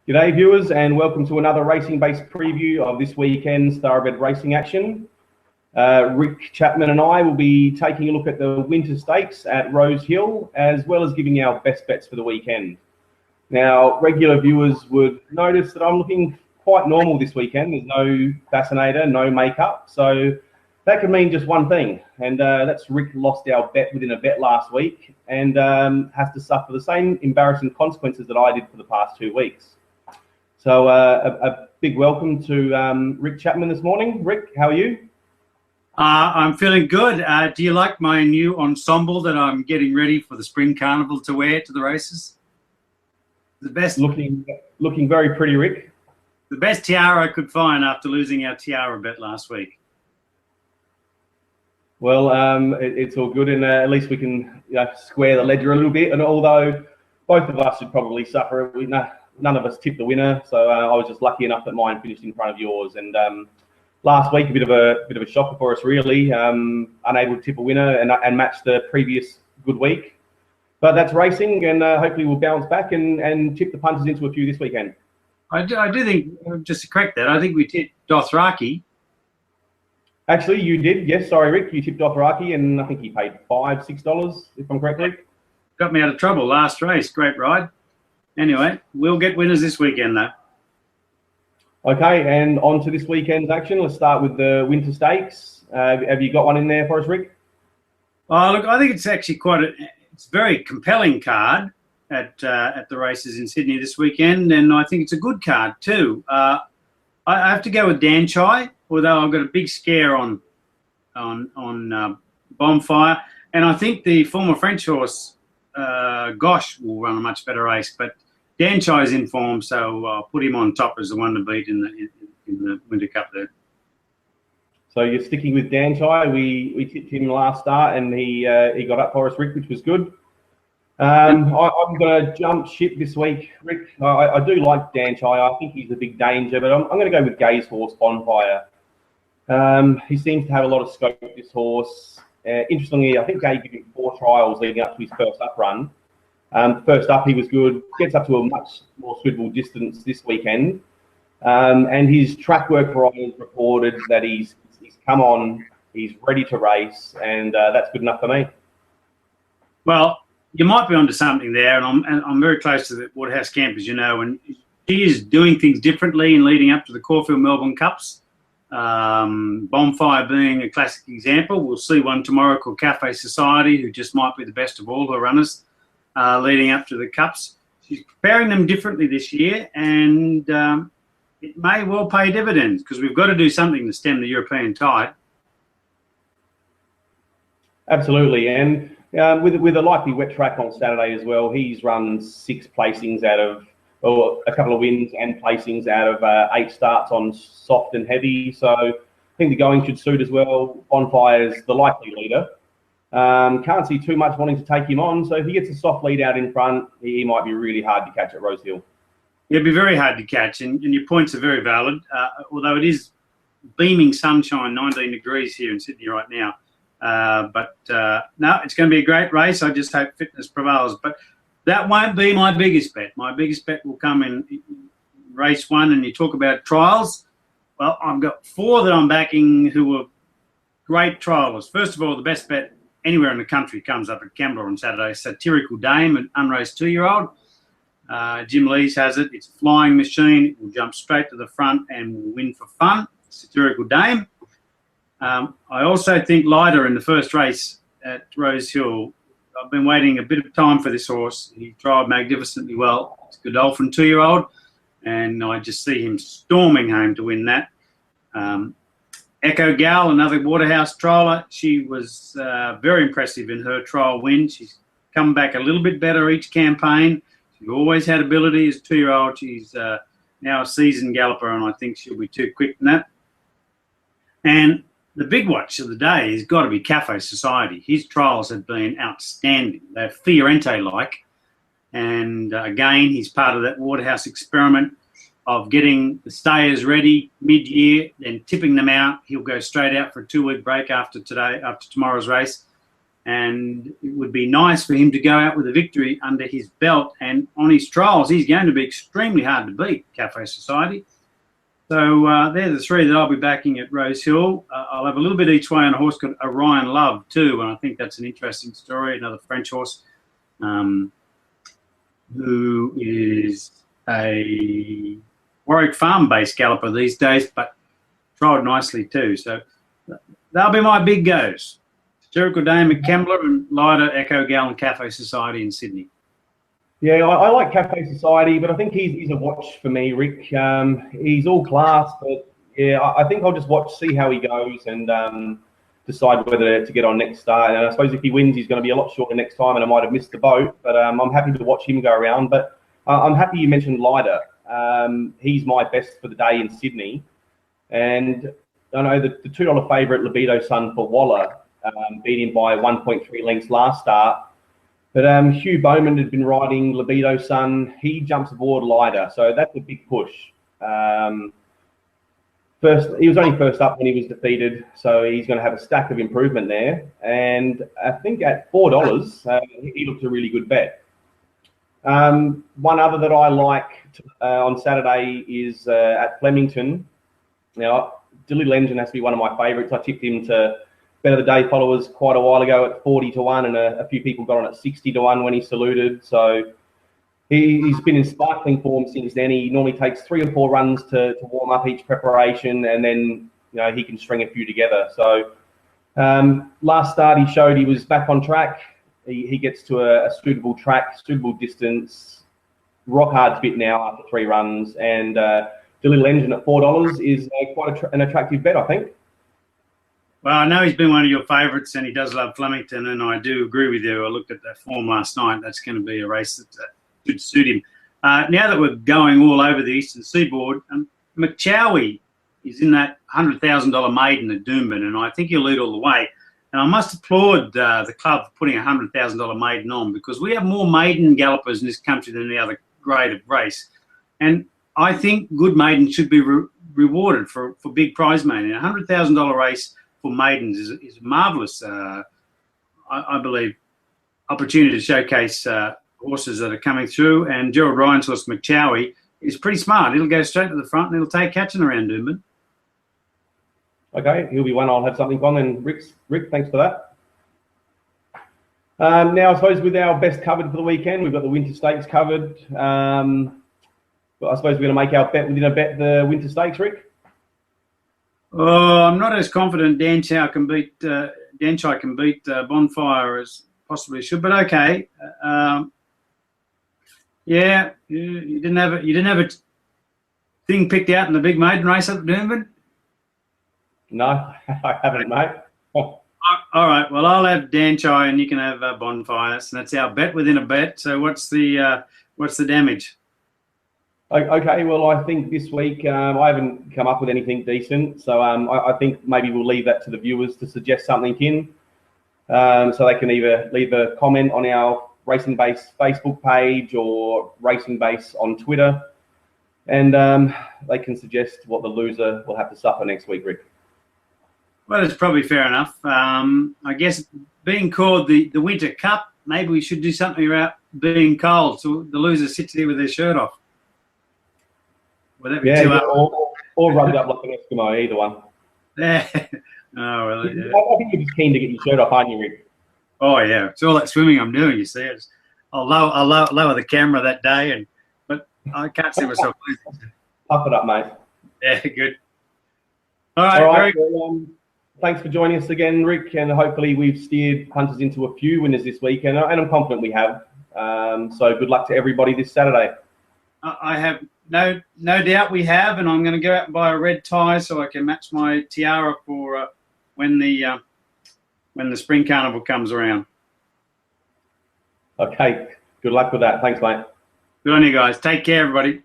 G'day viewers, and welcome to another racing-based preview of this weekend's thoroughbred racing action. Rick Chapman and I will be taking a look at the winter stakes at Rosehill, as well as giving our best bets for the weekend. Now, regular viewers would notice that I'm looking quite normal this weekend. There's no fascinator, no makeup, so that could mean just one thing, and that's Rick lost our bet within a bet last week and has to suffer the same embarrassing consequences that I did for the past 2 weeks. So a big welcome to Rick Chapman this morning. Rick, how are you? I'm feeling good. Do you like my new ensemble that I'm getting ready for the spring carnival to wear to the races? The best. Looking very pretty, Rick. The best tiara I could find after losing our tiara bet last week. Well, it's all good, and at least we can square the ledger a little bit. And although both of us should probably suffer, none of us tipped the winner, so I was just lucky enough that mine finished in front of yours. And last week, a bit of a shocker for us, really. Unable to tip a winner and match the previous good week. But that's racing, and hopefully we'll bounce back and tip the punters into a few this weekend. I do think, just to correct that, I think we tipped Dothraki. Actually, you did. Yes, sorry, Rick. You tipped Dothraki, and I think he paid $5, $6, if I'm correct, Rick. Got me out of trouble last race. Great ride. Anyway, we'll get winners this weekend, though. Okay, and on to this weekend's action. Let's start with the winter stakes. Have you got one in there for us, Rick? Oh, look, I think it's actually it's a very compelling card at the races in Sydney this weekend, and I think it's a good card too. I have to go with Dan Chai, although I've got a big scare on Bonfire, and I think the former French horse Gosh will run a much better race, but Dan Chai is in form, so I'll put him on top as the one to beat in the Winter Cup there. So you're sticking with Dan Chai. We tipped him last start, and he got up for us, Rick, which was good. I'm going to jump ship this week, Rick. I do like Dan Chai. I think he's a big danger, but I'm going to go with Gay's horse, Bonfire. He seems to have a lot of scope, this horse. Interestingly, I think Gay gave him 4 trials leading up to his first up run. First up, he was good. Gets up to a much more suitable distance this weekend. And his track work riders reported that he's come on, he's ready to race, and that's good enough for me. Well, you might be onto something there, and I'm very close to the Waterhouse camp, as you know, and she is doing things differently in leading up to the Caulfield Melbourne Cups. Bonfire being a classic example. We'll see one tomorrow called Cafe Society, who just might be the best of all her runners leading up to the Cups. She's preparing them differently this year, and it may well pay dividends because we've got to do something to stem the European tide. Absolutely, and with a likely wet track on Saturday as well, he's run 6 placings out of, or a couple of wins and placings out of 8 starts on soft and heavy. So I think the going should suit as well. Bonfire's the likely leader. Can't see too much wanting to take him on. So if he gets a soft lead out in front, he might be really hard to catch at Rosehill. It'd be very hard to catch, and your points are very valid, although it is beaming sunshine, 19 degrees here in Sydney right now. But no, it's going to be a great race. I just hope fitness prevails. But that won't be my biggest bet. My biggest bet will come in race 1, and you talk about trials. Well, I've got 4 that I'm backing who are great trialists. First of all, the best bet anywhere in the country comes up at Kembla on Saturday. Satirical Dame, an unraced 2-year-old. Jim Lees has it. It's a flying machine. It will jump straight to the front and will win for fun. Satirical Dame. I also think Lighter in the first race at Rosehill. I've been waiting a bit of time for this horse. He trialled magnificently well. It's a Godolphin 2-year-old, and I just see him storming home to win that. Echo Gal, another Waterhouse trialer. She was very impressive in her trial win. She's come back a little bit better each campaign. She's always had ability as a 2-year-old. She's now a seasoned galloper, and I think she'll be too quick than that. And the big watch of the day has got to be Cafe Society. His trials have been outstanding. They're Fiorente-like. And again, he's part of that Waterhouse experiment of getting the stayers ready mid-year, then tipping them out. He'll go straight out for a 2-week break after tomorrow's race. and it would be nice for him to go out with a victory under his belt. And on his trials, he's going to be extremely hard to beat, Cafe Society. So they're the three that I'll be backing at Rosehill. I'll have a little bit each way on a horse called Orion Love too, and I think that's an interesting story. Another French horse who is a Warwick Farm-based galloper these days, but trialled nicely too. So they'll be my big goes. Jericho Dame at Kembla and Lyda, Echo Gal and Cafe Society in Sydney. Yeah, I like Cafe Society, but I think he's a watch for me, Rick. He's all class, but yeah, I think I'll just watch, see how he goes, and decide whether to get on next start. And I suppose if he wins, he's going to be a lot shorter next time, and I might have missed the boat. But I'm happy to watch him go around. But I'm happy you mentioned Lyda. He's my best for the day in Sydney, and I know the $2 favourite Libido Sun for Waller beat him by 1.3 lengths last start. But Hugh Bowman had been riding Libido Sun. He jumps aboard Lyda, so that's a big push. He was only first up when he was defeated, so he's going to have a stack of improvement there. And I think at $4, he looks a really good bet. One other that I like on Saturday is at Flemington. Now, Dilly Engine has to be one of my favourites. I tipped him to Better the Day followers quite a while ago at 40-1, and a few people got on at 60-1 when he saluted. So he's been in sparkling form since then. He normally takes 3 or 4 runs to warm up each preparation, and then he can string a few together. So last start he showed he was back on track. He gets to a suitable track, suitable distance, rock hard fit now after 3 runs, and the Little Engine at $4 is quite an attractive bet, I think. Well, I know he's been one of your favourites, and he does love Flemington, and I do agree with you. I looked at that form last night. That's going to be a race that should suit him. Now that we're going all over the eastern seaboard, McChowie is in that $100,000 maiden at Doomben, and I think he'll lead all the way. And I must applaud the club for putting a $100,000 maiden on, because we have more maiden gallopers in this country than any other grade of race. And I think good maidens should be rewarded for big prize money. A $100,000 race for maidens is a marvellous, I believe, opportunity to showcase horses that are coming through. And Gerald Ryan's horse, McChowie, is pretty smart. It'll go straight to the front and it'll take catching around Doomben. Okay, he'll be one I'll have something on. And Rick, thanks for that. Now, I suppose with our best covered for the weekend, we've got the Winter Stakes covered. But I suppose we're going to make our bet within a bet the Winter Stakes, Rick. Oh, I'm not as confident Danchai can beat Bonfire as possibly should, but okay. Yeah, you didn't have a thing picked out in the big maiden race up at Doomben? No, I haven't, mate. All right. Well, I'll have Danchai and you can have Bonfires, and that's our bet within a bet. So what's the damage? Okay, well, I think this week I haven't come up with anything decent, so I think maybe we'll leave that to the viewers to suggest something in, so they can either leave a comment on our Racing Base Facebook page or Racing Base on Twitter, and they can suggest what the loser will have to suffer next week, Rick. Well, it's probably fair enough. I guess being called the Winter Cup, maybe we should do something about being cold, so the loser sits here with their shirt off. Would that be too hard? Or rubbed up like an Eskimo, either one. Yeah. Oh, well, yeah. I think you're just keen to get your shirt off, aren't you, Rick? Oh, yeah. It's all that swimming I'm doing, you see. I'll lower the camera that day, but I can't see myself losing. Puff it up, mate. Yeah, good. All right. Well, thanks for joining us again, Rick, and hopefully we've steered punters into a few winners this weekend, and I'm confident we have. So good luck to everybody this Saturday. I have no doubt we have, and I'm going to go out and buy a red tie so I can match my tiara for when the spring carnival comes around. Okay, good luck with that. Thanks, mate. Good on you guys. Take care, everybody.